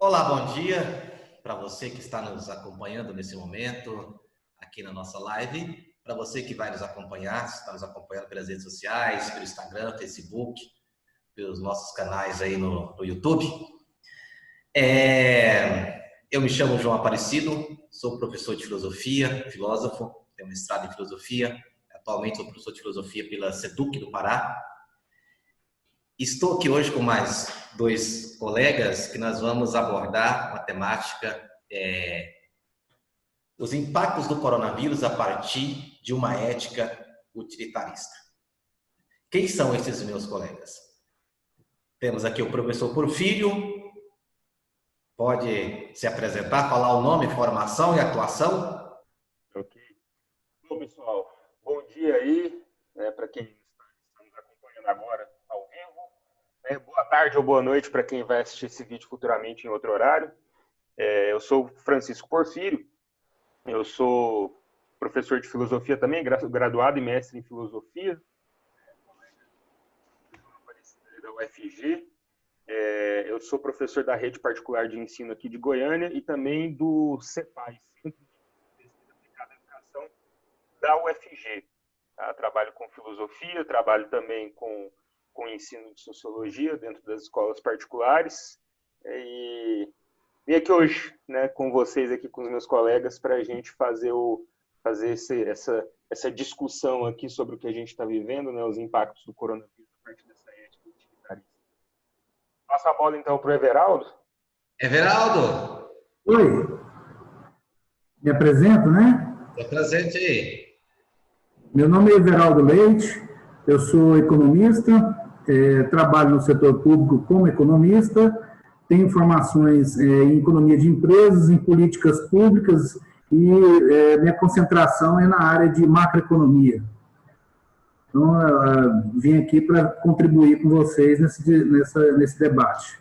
Olá, bom dia para você que está nos acompanhando nesse momento aqui na nossa live, para você que vai nos acompanhar, está nos acompanhando pelas redes sociais, pelo Instagram, Facebook, pelos nossos canais aí no YouTube. Eu me chamo João Aparecido, sou professor de filosofia, filósofo, tenho mestrado em filosofia, atualmente sou professor de filosofia pela SEDUC do Pará. Estou aqui hoje com mais dois colegas que nós vamos abordar uma temática, os impactos do coronavírus a partir de uma ética utilitarista. Quem são esses meus colegas? Temos aqui o professor Porfírio, pode se apresentar, falar o nome, formação e atuação? Ok. Bom, pessoal, bom dia aí, para quem está nos acompanhando agora ao vivo. Boa tarde ou boa noite para quem vai assistir esse vídeo futuramente em outro horário. Eu sou Francisco Porfírio, eu sou professor de filosofia também, graduado e mestre em filosofia, da UFG. Eu sou professor da rede particular de ensino aqui de Goiânia e também do CEPAI, Centro de Pesquisa Aplicada à Educação da UFG. Tá? Trabalho com filosofia, trabalho também com ensino de sociologia dentro das escolas particulares. E vim aqui hoje, né, com vocês, aqui com os meus colegas, para a gente fazer essa discussão aqui sobre o que a gente está vivendo, né, os impactos do coronavírus a partir dessa ética utilitarista. Passa a bola, então, para o Everaldo. Everaldo! Oi, me apresento, né? Se apresente aí. Meu nome é Everaldo Leite, eu sou economista, trabalho no setor público como economista, tenho formações em economia de empresas, em políticas públicas e minha concentração é na área de macroeconomia. Então, vim aqui para contribuir com vocês nesse debate.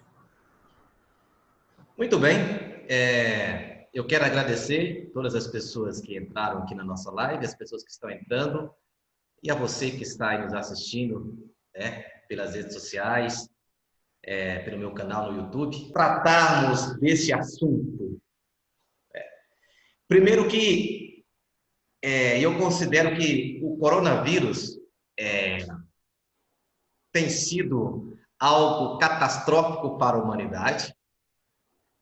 Muito bem. Eu quero agradecer todas as pessoas que entraram aqui na nossa live, as pessoas que estão entrando, e a você que está aí nos assistindo, pelas redes sociais, pelo meu canal no YouTube, tratarmos desse assunto. Primeiro que eu considero que o coronavírus tem sido algo catastrófico para a humanidade.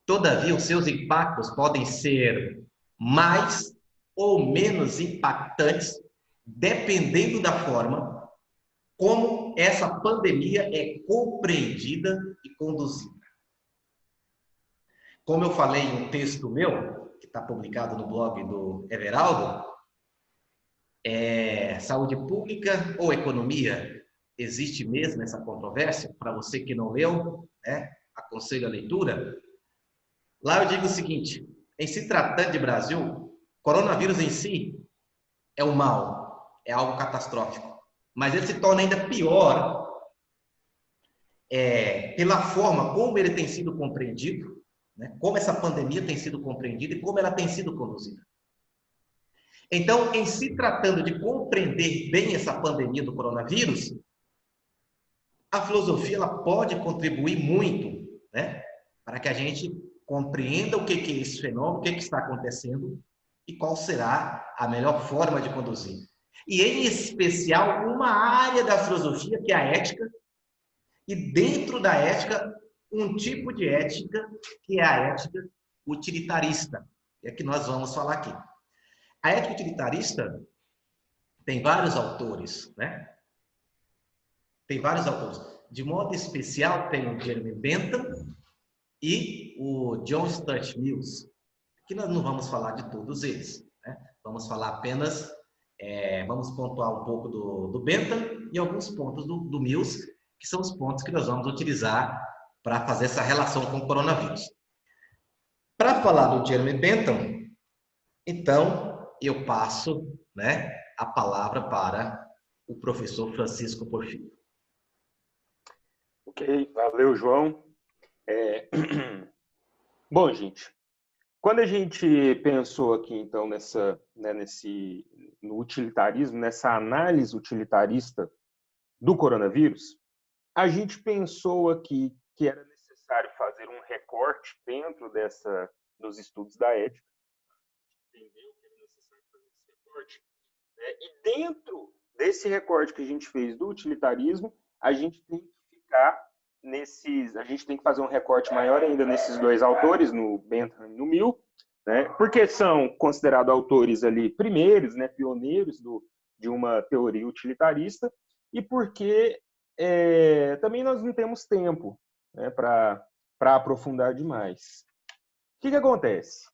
Todavia, os seus impactos podem ser mais ou menos impactantes, dependendo da forma como essa pandemia é compreendida e conduzida. Como eu falei em um texto meu, que está publicado no blog do Everaldo, saúde pública ou economia? Existe mesmo essa controvérsia? Para você que não leu, aconselho a leitura. Lá eu digo o seguinte: em se tratando de Brasil, coronavírus em si é um mal, é algo catastrófico. Mas ele se torna ainda pior pela forma como ele tem sido compreendido, né? Como essa pandemia tem sido compreendida e como ela tem sido conduzida. Então, em se tratando de compreender bem essa pandemia do coronavírus, a filosofia ela pode contribuir muito, né, para que a gente compreenda o que é esse fenômeno, o que está acontecendo e qual será a melhor forma de conduzir. E, em especial, uma área da filosofia, que é a ética, e dentro da ética, um tipo de ética, que é a ética utilitarista, é a que nós vamos falar aqui. A ética utilitarista tem vários autores, né? Tem vários autores. De modo especial, tem o Jeremy Bentham e o John Stuart Mills, que nós não vamos falar de todos eles, né? Vamos falar apenas, vamos pontuar um pouco do Bentham e alguns pontos do Mills, que são os pontos que nós vamos utilizar para fazer essa relação com o coronavírus. Para falar do Jeremy Bentham, então, eu passo, né, a palavra para o professor Francisco Porfírio. Ok, valeu, João. Bom, gente, quando a gente pensou aqui, então, no utilitarismo, nessa análise utilitarista do coronavírus, a gente pensou aqui que era necessário fazer um recorte dentro dos estudos da ética. Entendeu que é necessário fazer esse recorte? E dentro desse recorte que a gente fez do utilitarismo, a gente tem que fazer um recorte maior ainda nesses dois autores, no Bentham e no Mill, né? Porque são considerados autores ali primeiros, né, pioneiros de uma teoria utilitarista, e porque também nós não temos tempo, né, para aprofundar demais. O que acontece?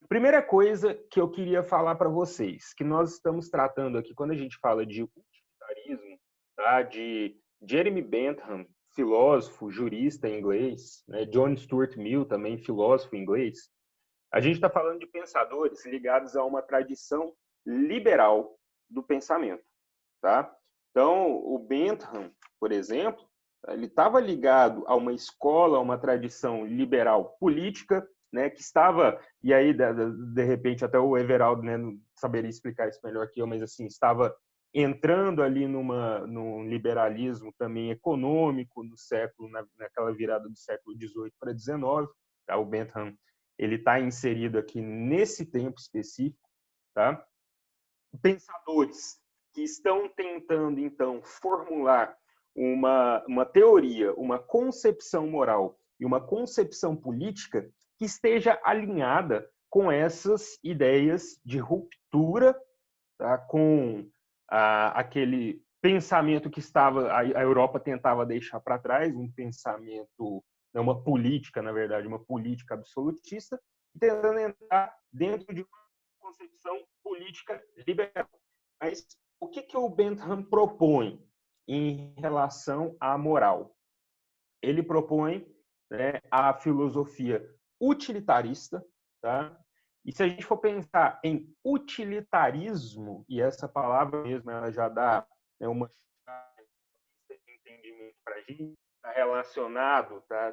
Primeira coisa que eu queria falar para vocês, que nós estamos tratando aqui, quando a gente fala de utilitarismo, tá, de Jeremy Bentham, filósofo, jurista inglês, né, John Stuart Mill, também filósofo inglês, a gente está falando de pensadores ligados a uma tradição liberal do pensamento. Tá? Então, o Bentham, por exemplo, ele estava ligado a uma escola, a uma tradição liberal política, né, que estava, e aí, de repente, até o Everaldo, né, não saberia explicar isso melhor que eu, mas assim, estava entrando ali num liberalismo também econômico naquela virada do século XVIII para XIX. Tá? O Bentham ele está inserido aqui nesse tempo específico. Tá? Pensadores que estão tentando, então, formular uma teoria, uma concepção moral e uma concepção política que esteja alinhada com essas ideias de ruptura, tá? Com aquele pensamento que a Europa tentava deixar para trás, um pensamento, uma política, na verdade, uma política absolutista, tentando entrar dentro de uma concepção política liberal. Mas o que o Bentham propõe em relação à moral? Ele propõe, né, a filosofia utilitarista, tá? E se a gente for pensar em utilitarismo, e essa palavra mesmo ela já dá, né, uma entendimento para a gente, está relacionado, tá?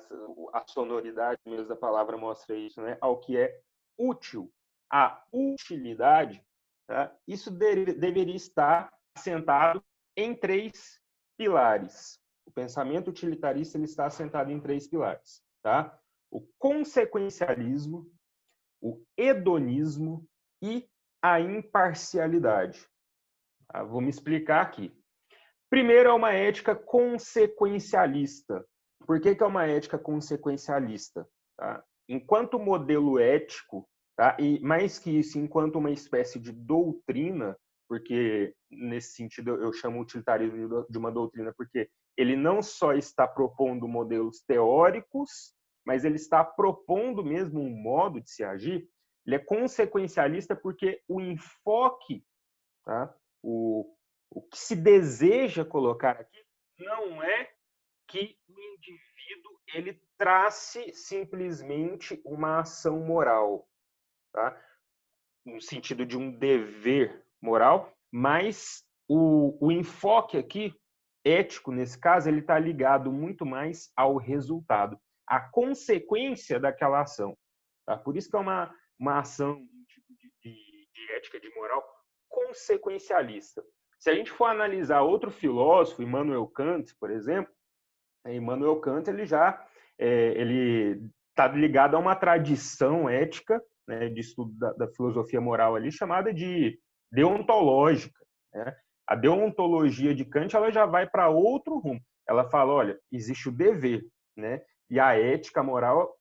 A sonoridade mesmo da palavra mostra isso, né, ao que é útil, a utilidade, tá? Isso deveria estar assentado em três pilares. O pensamento utilitarista ele está assentado em três pilares, tá? O consequencialismo, o hedonismo e a imparcialidade. Tá? Vou me explicar aqui. Primeiro é uma ética consequencialista. Por que é uma ética consequencialista? Tá? Enquanto modelo ético, tá? E mais que isso, enquanto uma espécie de doutrina, porque nesse sentido eu chamo o utilitarismo de uma doutrina, porque ele não só está propondo modelos teóricos, mas ele está propondo mesmo um modo de se agir. Ele é consequencialista porque o enfoque, tá? O que se deseja colocar aqui não é que o indivíduo ele trace simplesmente uma ação moral, tá? No sentido de um dever moral, mas o enfoque aqui, ético nesse caso, ele está ligado muito mais ao resultado, à consequência daquela ação. Tá? Por isso que é uma ação, um tipo de ética, de moral consequencialista. Se a gente for analisar outro filósofo, Immanuel Kant, por exemplo, Immanuel Kant ele já está ligado a uma tradição ética, né, de estudo da filosofia moral ali, chamada de deontológica. Né? A deontologia de Kant ela já vai para outro rumo. Ela fala, olha, existe o dever, né? E a ética moral,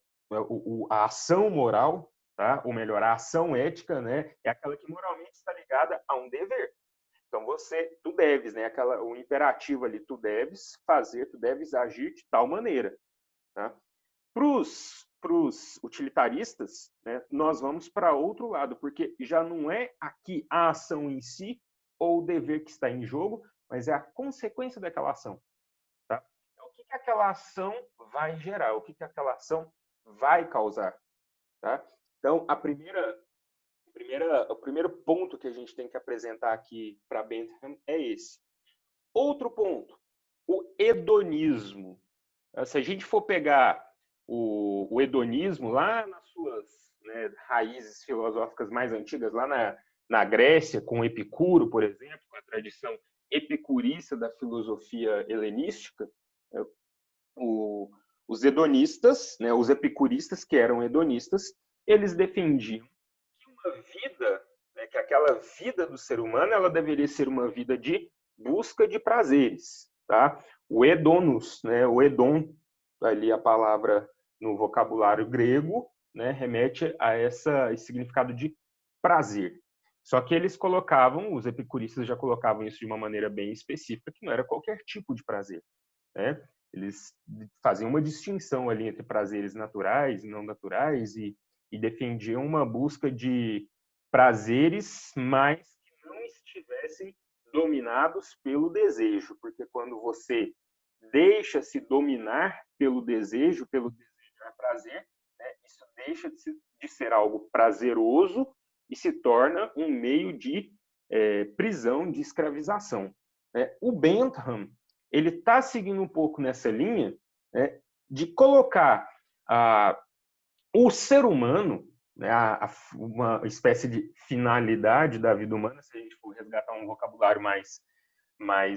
a ação moral, tá? Ou melhor, a ação ética, né, é aquela que moralmente está ligada a um dever. Então tu deves, né? O imperativo ali, tu deves fazer, tu deves agir de tal maneira. Tá? Para os utilitaristas, né, nós vamos para outro lado, porque já não é aqui a ação em si ou o dever que está em jogo, mas é a consequência daquela ação. Tá? Então, o que aquela ação vai gerar? O que aquela ação vai causar? Tá? Então, o primeiro ponto que a gente tem que apresentar aqui para Bentham é esse. Outro ponto, o hedonismo. Se a gente for pegar o hedonismo lá nas suas, né, raízes filosóficas mais antigas, lá na Grécia, com Epicuro, por exemplo, com a tradição epicurista da filosofia helenística, o Os hedonistas, né, os epicuristas, que eram hedonistas, eles defendiam que uma vida, né, que aquela vida do ser humano, ela deveria ser uma vida de busca de prazeres, tá? O hedonus, né, o hedon, ali a palavra no vocabulário grego, né, remete a esse significado de prazer. Só que eles colocavam, os epicuristas já colocavam isso de uma maneira bem específica, que não era qualquer tipo de prazer, né? Eles faziam uma distinção ali entre prazeres naturais e não naturais e defendiam uma busca de prazeres, mas que não estivessem dominados pelo desejo, porque quando você deixa-se dominar pelo desejar prazer, né, isso deixa de ser algo prazeroso e se torna um meio de prisão, de escravização. O Bentham, ele está seguindo um pouco nessa linha, né, de colocar o ser humano, né, uma espécie de finalidade da vida humana, se a gente for resgatar um vocabulário mais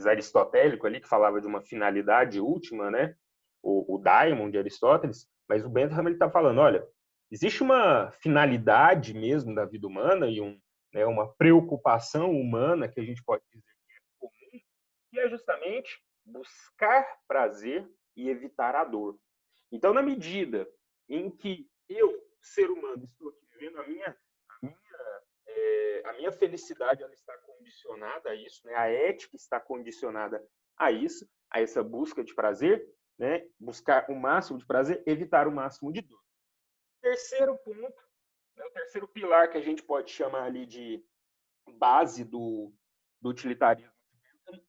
aristotélico ali, que falava de uma finalidade última, né, o daimon de Aristóteles, mas o Bentham está falando, olha, existe uma finalidade mesmo da vida humana e uma preocupação humana que a gente pode dizer que é comum, que é justamente buscar prazer e evitar a dor. Então, na medida em que eu, ser humano, estou aqui vivendo a minha felicidade, ela está condicionada a isso, né? A ética está condicionada a isso, a essa busca de prazer, né? Buscar o máximo de prazer, evitar o máximo de dor. Terceiro ponto, né? O terceiro pilar que a gente pode chamar ali de base do utilitarismo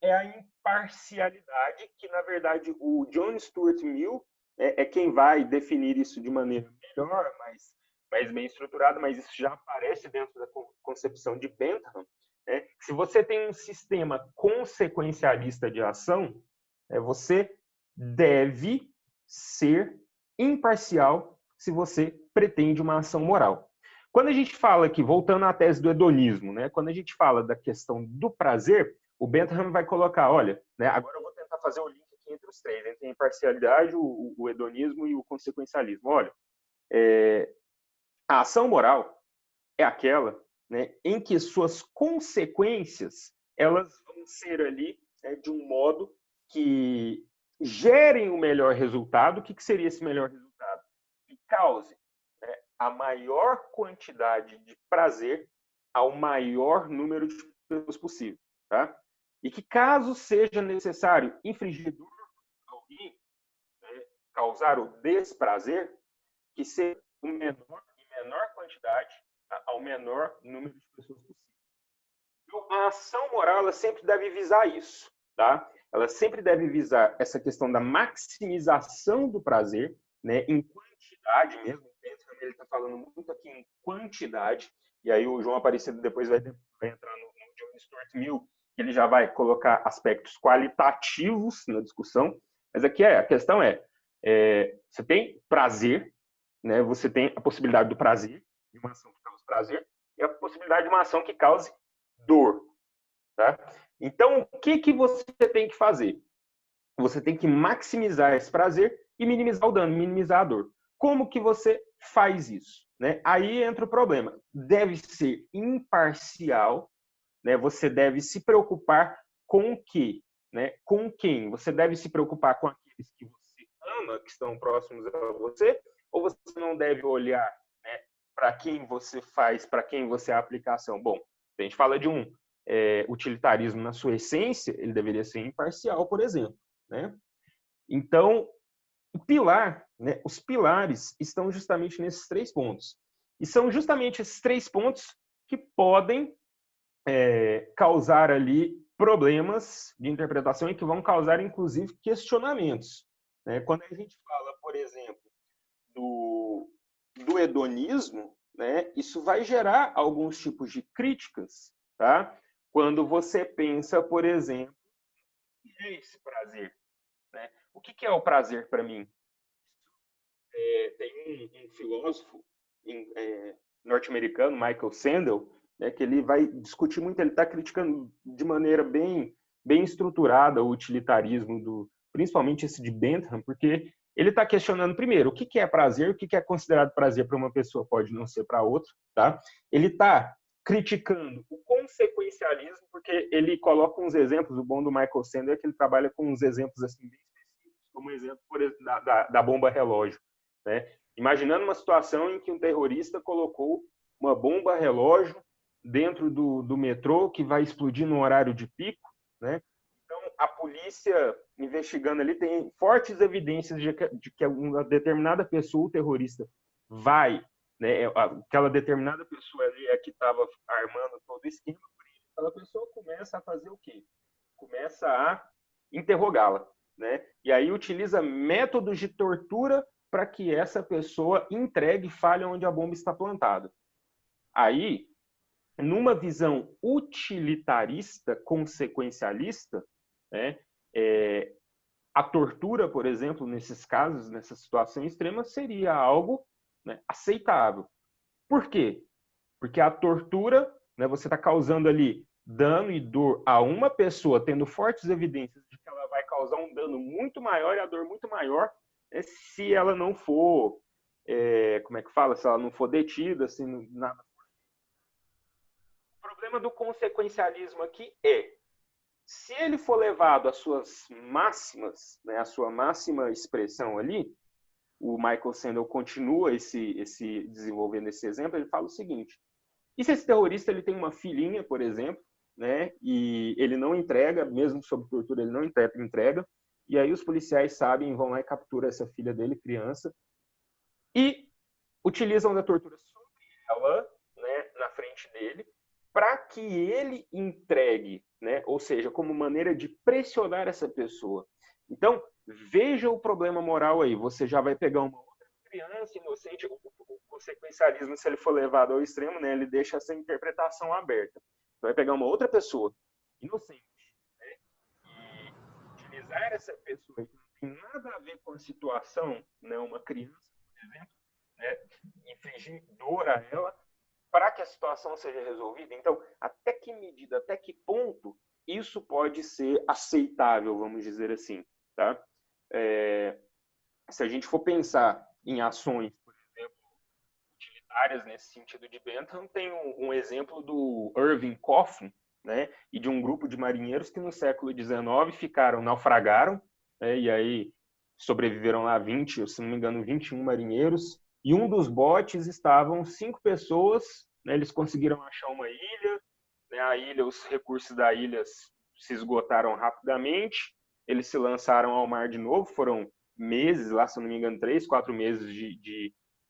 é a imparcialidade, que na verdade o John Stuart Mill é quem vai definir isso de maneira melhor, mais bem estruturada, mas isso já aparece dentro da concepção de Bentham. Né? Se você tem um sistema consequencialista de ação, você deve ser imparcial se você pretende uma ação moral. Quando a gente fala aqui, voltando à tese do hedonismo, né? Quando a gente fala da questão do prazer, o Bentham vai colocar, olha, né, agora eu vou tentar fazer o link aqui entre os três, entre a imparcialidade, o hedonismo e o consequencialismo. Olha, a ação moral é aquela, né, em que suas consequências elas vão ser ali, né, de um modo que gerem o melhor resultado. O que seria esse melhor resultado? Que cause, né, a maior quantidade de prazer ao maior número de pessoas possível, tá? E que, caso seja necessário infligir dor a alguém, né, causar o desprazer, que seja em menor quantidade, tá, ao menor número de pessoas possível. Então, a ação moral ela sempre deve visar isso, tá? Ela sempre deve visar essa questão da maximização do prazer, né, em quantidade mesmo. Ele está falando muito aqui em quantidade, e aí o João Aparecido depois vai entrar no John Stuart Mill, ele já vai colocar aspectos qualitativos na discussão, mas aqui a questão você tem prazer, né? Você tem a possibilidade do prazer, de uma ação que cause prazer, e a possibilidade de uma ação que cause dor, tá? Então, o que você tem que fazer? Você tem que maximizar esse prazer e minimizar o dano, minimizar a dor. Como que você faz isso? Né? Aí entra o problema. Deve ser imparcial, né? Você deve se preocupar com o quê? Né? Com quem? Você deve se preocupar com aqueles que você ama, que estão próximos a você, ou você não deve olhar, né, para quem você faz, para quem você é a aplicação? Bom, a gente fala de um utilitarismo na sua essência, ele deveria ser imparcial, por exemplo. Né? Então, o pilar, né, os pilares estão justamente nesses 3 pontos. E são justamente esses 3 pontos que podem causar ali problemas de interpretação e que vão causar, inclusive, questionamentos. Né? Quando a gente fala, por exemplo, do hedonismo, né, isso vai gerar alguns tipos de críticas, tá? Quando você pensa, por exemplo, o que é esse prazer? Né? O que é o prazer para mim? Tem um filósofo norte-americano, Michael Sandel, né, que ele vai discutir muito, ele está criticando de maneira bem estruturada o utilitarismo, principalmente esse de Bentham, porque ele está questionando primeiro o que é prazer, o que é considerado prazer para uma pessoa pode não ser para outra, tá? Ele está criticando o consequencialismo, porque ele coloca uns exemplos, o bom do Michael Sandler é que ele trabalha com uns exemplos assim bem específicos, como o exemplo, por exemplo, da bomba relógio, né? Imaginando uma situação em que um terrorista colocou uma bomba relógio dentro do metrô que vai explodir no horário de pico, né? Então, a polícia investigando ali tem fortes evidências de que uma determinada pessoa, o terrorista, vai, né? Aquela determinada pessoa ali é que estava armando todo o esquema, aquela pessoa começa a fazer o quê? Começa a interrogá-la, né? E aí utiliza métodos de tortura para que essa pessoa entregue e fale onde a bomba está plantada. Aí, numa visão utilitarista, consequencialista, né, a tortura, por exemplo, nesses casos, nessa situação extrema, seria algo, né, aceitável. Por quê? Porque a tortura, né, você está causando ali dano e dor a uma pessoa, tendo fortes evidências de que ela vai causar um dano muito maior e a dor muito maior, né, se ela não for, como é que fala? Se ela não for detida, assim, nada. O problema do consequencialismo aqui é, se ele for levado às suas máximas, né, à sua máxima expressão ali, o Michael Sandel continua desenvolvendo esse exemplo, ele fala o seguinte: e se esse terrorista ele tem uma filhinha, por exemplo, né, e ele não entrega, mesmo sob tortura, ele não entrega, e aí os policiais sabem, vão lá e capturam essa filha dele, criança, e utilizam da tortura sobre ela, né, na frente dele, para que ele entregue, né, ou seja, como maneira de pressionar essa pessoa. Então, veja o problema moral aí. Você já vai pegar uma outra criança inocente, o consequencialismo, se ele for levado ao extremo, né, ele deixa essa interpretação aberta. Você vai pegar uma outra pessoa inocente, né, e utilizar essa pessoa que não tem nada a ver com a situação, né, uma criança, por exemplo, né, infligir dor a ela, para que a situação seja resolvida. Então, até que medida, até que ponto isso pode ser aceitável, vamos dizer assim, tá? Se a gente for pensar em ações, por exemplo, utilitárias nesse sentido de Bentham, tem um exemplo do Irving Coffin, né, e de um grupo de marinheiros que no século XIX naufragaram, né, e aí sobreviveram lá 20, se não me engano, 21 marinheiros, e um dos botes estavam 5 pessoas, né, eles conseguiram achar uma ilha, né, a ilha, os recursos da ilha se esgotaram rapidamente, eles se lançaram ao mar de novo, foram meses, lá se não me engano, 3, 4 meses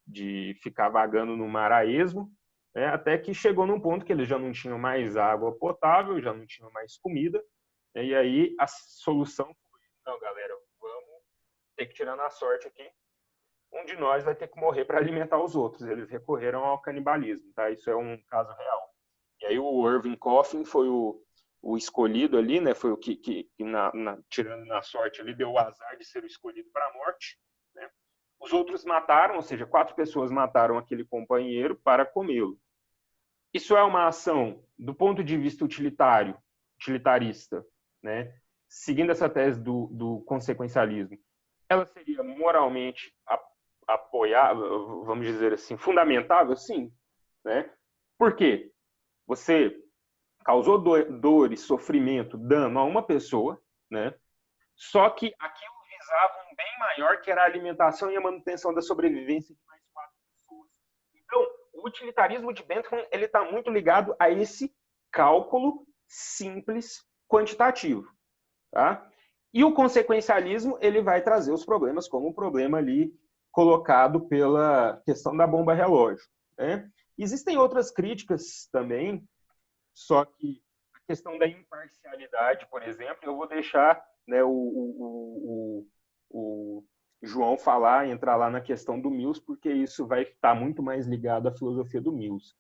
de ficar vagando no mar a esmo, né, até que chegou num ponto que eles já não tinham mais água potável, já não tinham mais comida, né, e aí a solução foi, não, galera, vamos ter que tirar na sorte aqui, um de nós vai ter que morrer para alimentar os outros. Eles recorreram ao canibalismo, tá? Isso é um caso real. E aí o Irving Coffin foi o escolhido ali, né? Foi o que tirando na sorte ali, deu o azar de ser o escolhido para a morte, né? Os outros mataram, ou seja, 4 pessoas mataram aquele companheiro para comê-lo. Isso é uma ação, do ponto de vista utilitarista, né? Seguindo essa tese do consequencialismo, ela seria moralmente apoiável, vamos dizer assim, fundamentável, sim, né? Por quê? Você causou dor e sofrimento, dano a uma pessoa, né? Só que aquilo visava um bem maior, que era a alimentação e a manutenção da sobrevivência de mais 4 pessoas. Então, o utilitarismo de Bentham, ele está muito ligado a esse cálculo simples quantitativo, tá? E o consequencialismo, ele vai trazer os problemas, como o problema ali colocado pela questão da bomba relógio, né? Existem outras críticas também, só que a questão da imparcialidade, por exemplo, eu vou deixar, né, o João entrar lá na questão do Mills, porque isso vai estar muito mais ligado à filosofia do Mills.